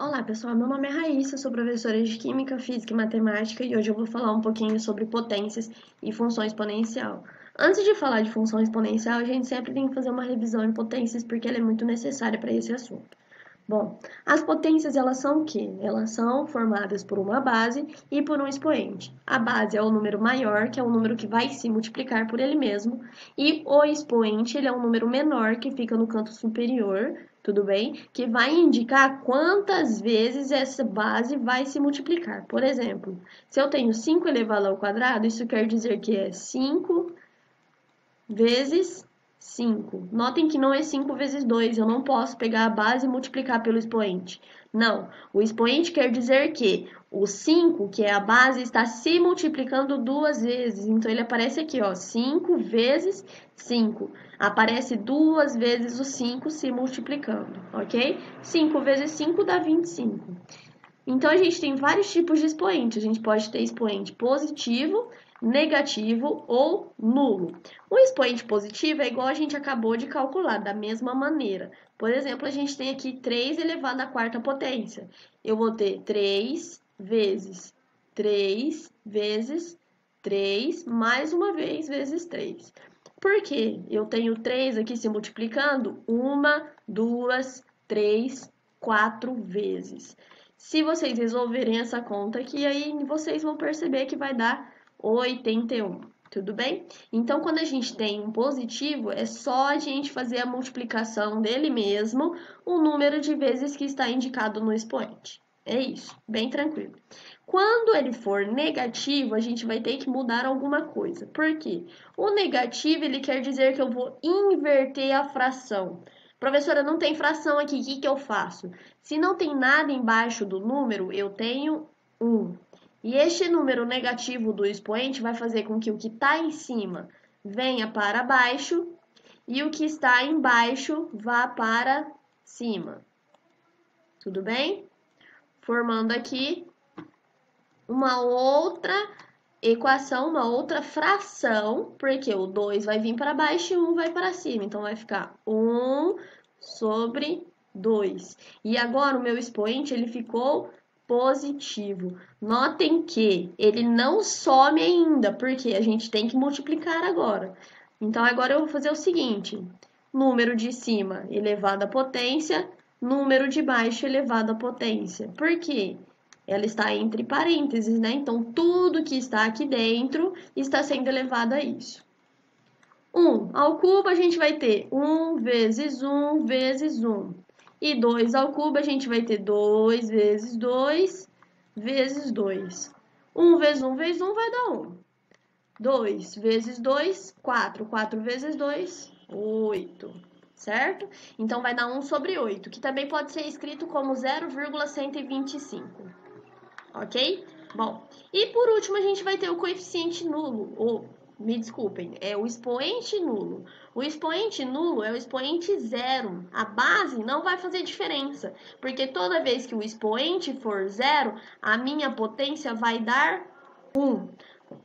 Olá, pessoal. Meu nome é Raíssa, sou professora de Química, Física e Matemática e hoje eu vou falar um pouquinho sobre potências e função exponencial. Antes de falar de função exponencial, a gente sempre tem que fazer uma revisão em potências porque ela é muito necessária para esse assunto. Bom, as potências elas são o quê? Elas são formadas por uma base e por um expoente. A base é o número maior, que é o número que vai se multiplicar por ele mesmo, e o expoente ele é um número menor que fica no canto superior, tudo bem? Que vai indicar quantas vezes essa base vai se multiplicar. Por exemplo, se eu tenho 5 elevado ao quadrado, isso quer dizer que é 5 vezes 5. Notem que não é 5 vezes 2, eu não posso pegar a base e multiplicar pelo expoente. Não, o expoente quer dizer que o 5, que é a base, está se multiplicando duas vezes. Então, ele aparece aqui, ó, 5 vezes 5. Aparece duas vezes o 5 se multiplicando, ok? 5 vezes 5 dá 25. Então, a gente tem vários tipos de expoente. A gente pode ter expoente positivo, negativo ou nulo. O expoente positivo é igual a gente acabou de calcular, da mesma maneira. Por exemplo, a gente tem aqui 3 elevado à quarta potência. Eu vou ter 3 vezes 3 vezes 3, mais uma vez, vezes 3. Por quê? Eu tenho 3 aqui se multiplicando 1, 2, 3, 4 vezes. Se vocês resolverem essa conta aqui, aí vocês vão perceber que vai dar 81, tudo bem? Então, quando a gente tem um positivo, é só a gente fazer a multiplicação dele mesmo, o número de vezes que está indicado no expoente. É isso, bem tranquilo. Quando ele for negativo, a gente vai ter que mudar alguma coisa. Por quê? O negativo, ele quer dizer que eu vou inverter a fração. Professora, não tem fração aqui, o que eu faço? Se não tem nada embaixo do número, eu tenho 1. E este número negativo do expoente vai fazer com que o que está em cima venha para baixo e o que está embaixo vá para cima. Tudo bem? Formando aqui uma outra equação, uma outra fração, porque o 2 vai vir para baixo e o 1 vai para cima. Então, vai ficar 1 sobre 2. E agora, o meu expoente, ele ficou positivo. Notem que ele não some ainda, porque a gente tem que multiplicar agora. Então, agora eu vou fazer o seguinte. Número de cima elevado à potência, número de baixo elevado à potência. Por quê? Ela está entre parênteses, né? Então, tudo que está aqui dentro está sendo elevado a isso. 1 ao cubo, a gente vai ter 1 vezes 1 vezes 1. E 2 ao cubo, a gente vai ter 2 vezes 2 vezes 2. 1 vezes 1 vezes 1 vai dar 1. 2 vezes 2, 4. 4 vezes 2, 8. Certo? Então, vai dar 1 sobre 8, que também pode ser escrito como 0,125. Ok? Bom, e por último a gente vai ter o coeficiente nulo, ou, me desculpem, é o expoente nulo. O expoente nulo é o expoente zero. A base não vai fazer diferença, porque toda vez que o expoente for zero, a minha potência vai dar 1.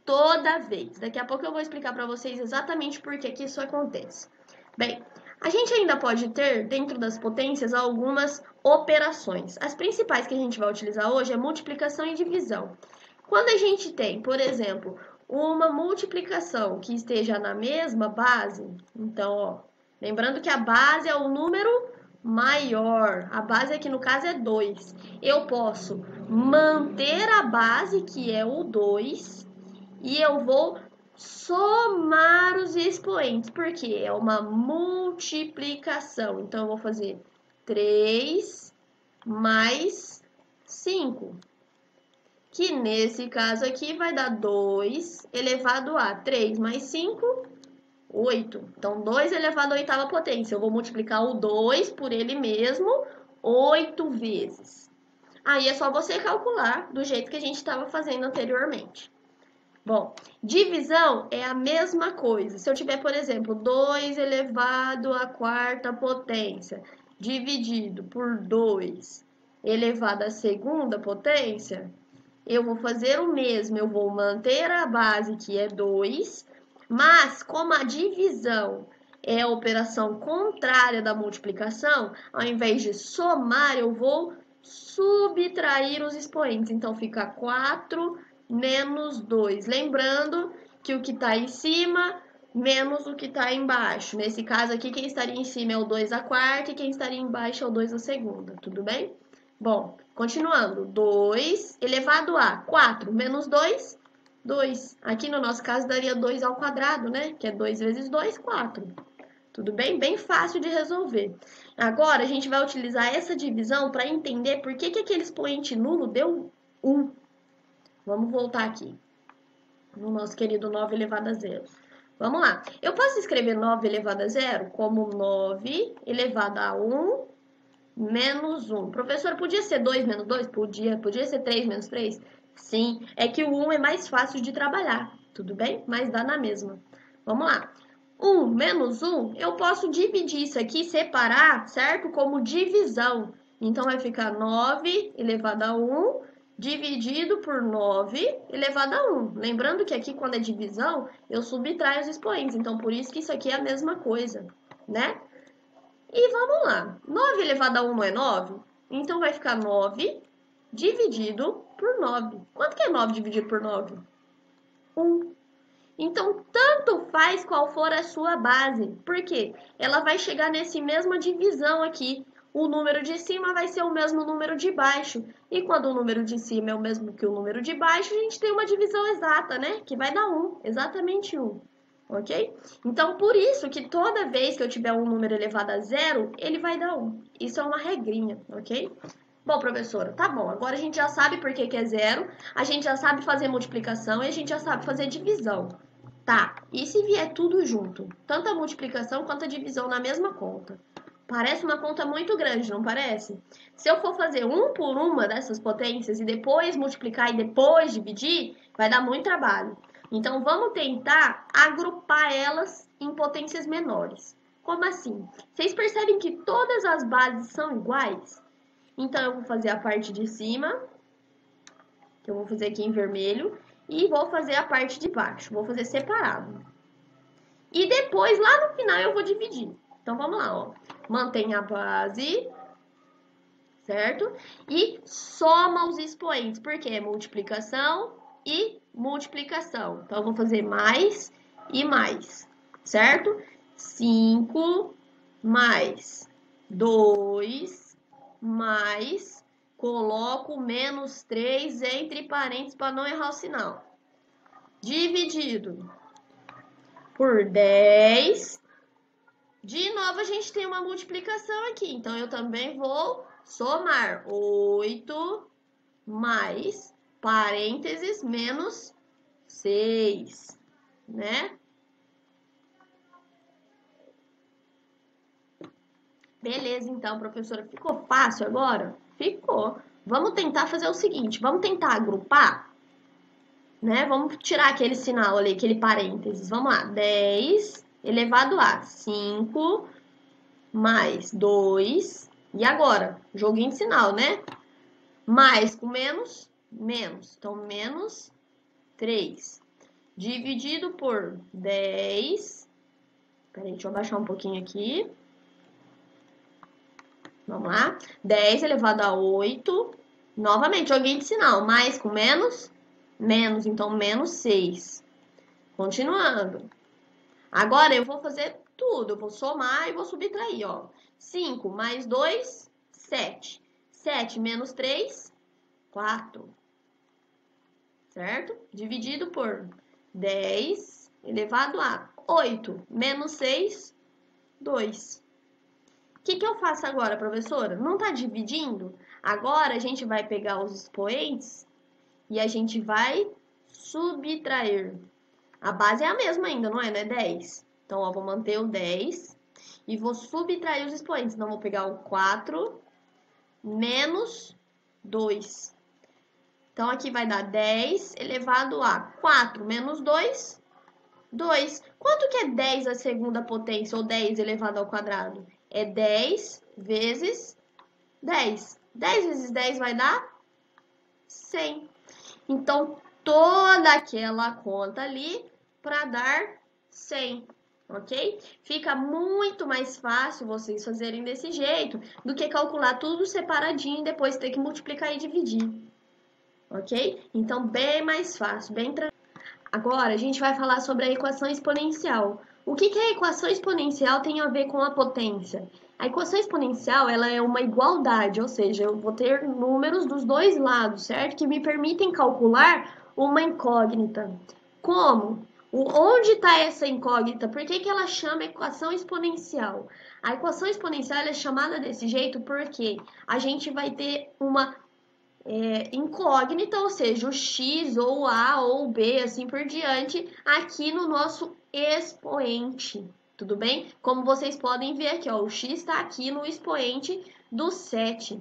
Toda vez. Daqui a pouco eu vou explicar para vocês exatamente por que isso acontece. Bem, a gente ainda pode ter, dentro das potências, algumas operações. As principais que a gente vai utilizar hoje é multiplicação e divisão. Quando a gente tem, por exemplo, uma multiplicação que esteja na mesma base, então, ó, lembrando que a base é o número maior. A base aqui no caso é 2. Eu posso manter a base, que é o 2, e eu vou somar os expoentes, porque é uma multiplicação. Então, eu vou fazer 3 mais 5, que nesse caso aqui vai dar 2 elevado a 3 mais 5, 8. Então, 2 elevado à oitava potência. Eu vou multiplicar o 2 por ele mesmo 8 vezes. Aí é só você calcular do jeito que a gente estava fazendo anteriormente. Bom, divisão é a mesma coisa. Se eu tiver, por exemplo, 2 elevado à quarta potência dividido por 2 elevado à segunda potência, eu vou fazer o mesmo. Eu vou manter a base, que é 2, mas como a divisão é a operação contrária da multiplicação, ao invés de somar, eu vou subtrair os expoentes. Então, fica 4 menos 2. Lembrando que o que está em cima menos o que está embaixo. Nesse caso aqui, quem estaria em cima é o 2 à quarta e quem estaria embaixo é o 2 à segunda. Tudo bem? Bom, continuando. 2 elevado a 4 menos 2, 2. Aqui no nosso caso daria 2 ao quadrado, né? Que é 2 vezes 2, 4. Tudo bem? Bem fácil de resolver. Agora, a gente vai utilizar essa divisão para entender por que aquele expoente nulo deu 1. Vamos voltar aqui no nosso querido 9 elevado a 0. Vamos lá. Eu posso escrever 9 elevado a 0 como 9 elevado a 1 menos 1. Professor, podia ser 2 menos 2? Podia. Podia ser 3 menos 3? Sim. É que o 1 é mais fácil de trabalhar. Tudo bem? Mas dá na mesma. Vamos lá. 1 menos 1, eu posso dividir isso aqui, separar, certo? Como divisão. Então, vai ficar 9 elevado a 1 dividido por 9 elevado a 1. Lembrando que aqui, quando é divisão, eu subtraio os expoentes. Então, por isso que isso aqui é a mesma coisa, né? E vamos lá. 9 elevado a 1 não é 9? Então, vai ficar 9 dividido por 9. Quanto que é 9 dividido por 9? 1. Então, tanto faz qual for a sua base. Por quê? Ela vai chegar nesse mesma divisão aqui. O número de cima vai ser o mesmo número de baixo. E quando o número de cima é o mesmo que o número de baixo, a gente tem uma divisão exata, né? Que vai dar 1, exatamente 1. Ok? Então, por isso que toda vez que eu tiver um número elevado a 0, ele vai dar 1. Isso é uma regrinha, ok? Bom, professora, tá bom. Agora a gente já sabe por que é 0, a gente já sabe fazer multiplicação e a gente já sabe fazer divisão. Tá, e se vier tudo junto? Tanto a multiplicação quanto a divisão na mesma conta. Parece uma conta muito grande, não parece? Se eu for fazer um por uma dessas potências e depois multiplicar e depois dividir, vai dar muito trabalho. Então, vamos tentar agrupar elas em potências menores. Como assim? Vocês percebem que todas as bases são iguais? Então, eu vou fazer a parte de cima, que eu vou fazer aqui em vermelho, e vou fazer a parte de baixo, vou fazer separado. E depois, lá no final, eu vou dividir. Então, vamos lá, ó. Mantém a base, certo? E soma os expoentes, porque é multiplicação e multiplicação. Então, eu vou fazer mais e mais, certo? 5 mais 2 mais, coloco menos 3 entre parênteses para não errar o sinal. Dividido por 10. De novo, a gente tem uma multiplicação aqui. Então, eu também vou somar 8 mais, parênteses, menos 6, né? Beleza, então, professora, ficou fácil agora? Ficou. Vamos tentar fazer o seguinte, vamos tentar agrupar, né? Vamos tirar aquele sinal ali, aquele parênteses. Vamos lá, 10 elevado a 5 mais 2. E agora? Joguinho de sinal, né? Mais com menos, menos. Então, menos 3. Dividido por 10. Peraí, deixa eu abaixar um pouquinho aqui. Vamos lá. 10 elevado a 8. Novamente, joguinho de sinal. Mais com menos, menos. Então, menos 6. Continuando. Agora, eu vou fazer tudo. Eu vou somar e vou subtrair, ó. 5 mais 2, 7. 7 menos 3, 4. Certo? Dividido por 10 elevado a 8 menos 6, 2. O que eu faço agora, professora? Não está dividindo? Agora, a gente vai pegar os expoentes e a gente vai subtrair. A base é a mesma ainda, não é? Não é 10. Então, ó, vou manter o 10 e vou subtrair os expoentes. Então, vou pegar o 4 menos 2. Então, aqui vai dar 10 elevado a 4 menos 2, 2. Quanto que é 10 a segunda potência, ou 10 elevado ao quadrado? É 10 vezes 10. 10 vezes 10 vai dar 100. Então, toda aquela conta ali para dar 100. ok? Fica muito mais fácil vocês fazerem desse jeito do que calcular tudo separadinho e depois ter que multiplicar e dividir, ok? Então, bem mais fácil, bem tranquilo. Agora, a gente vai falar sobre a equação exponencial. O que a equação exponencial tem a ver com a potência? A equação exponencial, ela é uma igualdade, ou seja, eu vou ter números dos dois lados, certo? Que me permitem calcular uma incógnita. Como? Onde está essa incógnita? Por que ela chama equação exponencial? A equação exponencial é chamada desse jeito porque a gente vai ter uma incógnita, ou seja, o x ou o a ou o b, assim por diante, aqui no nosso expoente, tudo bem? Como vocês podem ver aqui, ó, o x está aqui no expoente do 7,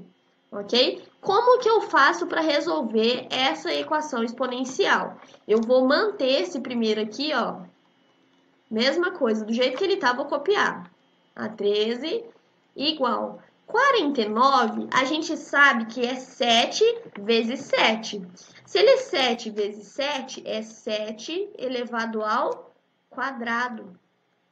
ok? Como que eu faço para resolver essa equação exponencial? Eu vou manter esse primeiro aqui, ó, mesma coisa, do jeito que ele tá, vou copiar. A 13 igual 49, a gente sabe que é 7 vezes 7. Se ele é 7 vezes 7, é 7 elevado ao quadrado,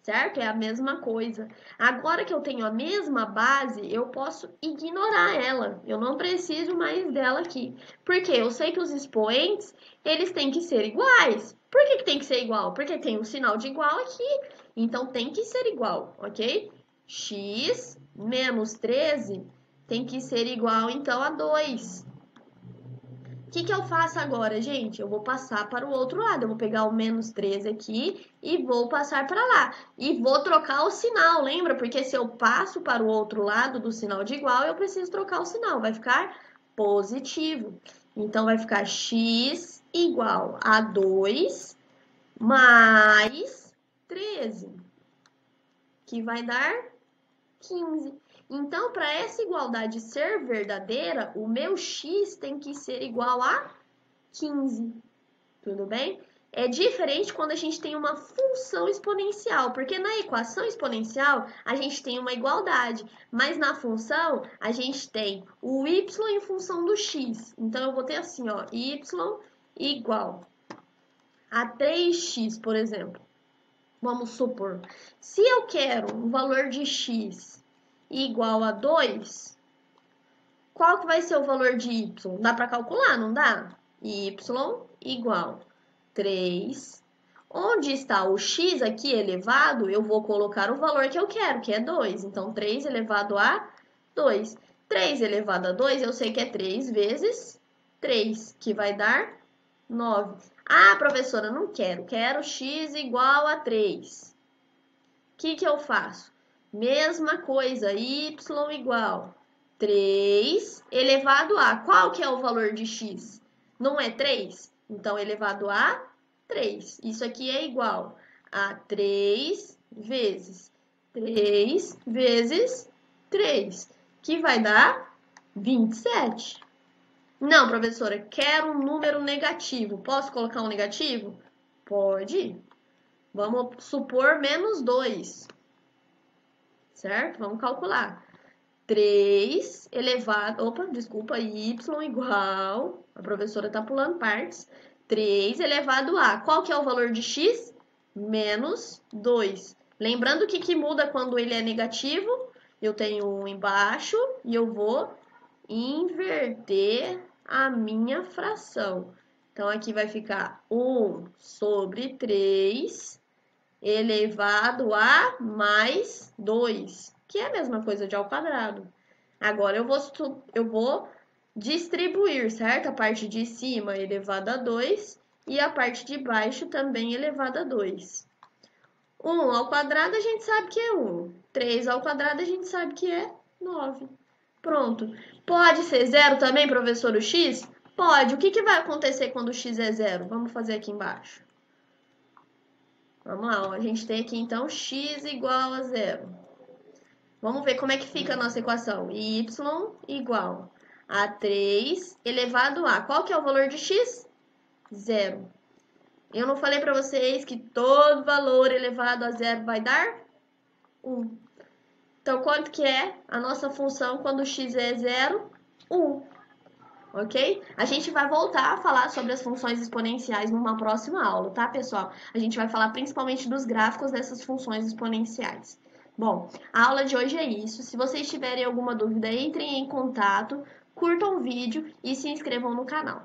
certo? É a mesma coisa. Agora que eu tenho a mesma base, eu posso ignorar ela. Eu não preciso mais dela aqui. Porque eu sei que os expoentes, eles têm que ser iguais. Por que tem que ser igual? Porque tem um sinal de igual aqui. Então, tem que ser igual, ok? X menos 13 tem que ser igual, então, a 2. O que eu faço agora, gente? Eu vou passar para o outro lado. Eu vou pegar o menos 13 aqui e vou passar para lá. E vou trocar o sinal, lembra? Porque se eu passo para o outro lado do sinal de igual, eu preciso trocar o sinal. Vai ficar positivo. Então, vai ficar x igual a 2 mais 13, que vai dar 15. Então, para essa igualdade ser verdadeira, o meu x tem que ser igual a 15. Tudo bem? É diferente quando a gente tem uma função exponencial, porque na equação exponencial a gente tem uma igualdade, mas na função a gente tem o y em função do x. Então, eu vou ter assim, ó, y igual a 3x, por exemplo. Vamos supor, se eu quero um valor de x igual a 2, qual que vai ser o valor de y? Dá para calcular, não dá? Y igual 3. Onde está o x aqui elevado, eu vou colocar o valor que eu quero, que é 2. Então, 3 elevado a 2. 3 elevado a 2, eu sei que é 3 vezes 3, que vai dar 9. Ah, professora, não quero. Quero x igual a 3. O que eu faço? Mesma coisa, y igual 3 elevado a... Qual que é o valor de x? Não é 3? Então, elevado a 3. Isso aqui é igual a 3 vezes 3 vezes 3, que vai dar 27. Não, professora, quero um número negativo. Posso colocar um negativo? Pode. Vamos supor menos 2, certo? Vamos calcular. 3 elevado... Opa, desculpa, y igual... A professora está pulando partes. 3 elevado a... Qual que é o valor de x? Menos 2. Lembrando que muda quando ele é negativo. Eu tenho um embaixo e eu vou inverter a minha fração. Então, aqui vai ficar 1 sobre 3 elevado a mais 2, que é a mesma coisa de ao quadrado. Agora, eu vou distribuir, certo? A parte de cima elevado a 2 e a parte de baixo também elevado a 2. 1 ao quadrado a gente sabe que é 1. 3 ao quadrado a gente sabe que é 9. Pronto. Pode ser zero também, professor, o x? Pode. O que vai acontecer quando o x é zero? Vamos fazer aqui embaixo. Vamos lá, ó. A gente tem aqui, então, x igual a zero. Vamos ver como é que fica a nossa equação. Y igual a 3 elevado a... Qual que é o valor de x? Zero. Eu não falei para vocês que todo valor elevado a zero vai dar 1. Então, quanto que é a nossa função quando x é 0? 1. ok? A gente vai voltar a falar sobre as funções exponenciais numa próxima aula, tá, pessoal? A gente vai falar principalmente dos gráficos dessas funções exponenciais. Bom, a aula de hoje é isso. Se vocês tiverem alguma dúvida, entrem em contato, curtam o vídeo e se inscrevam no canal.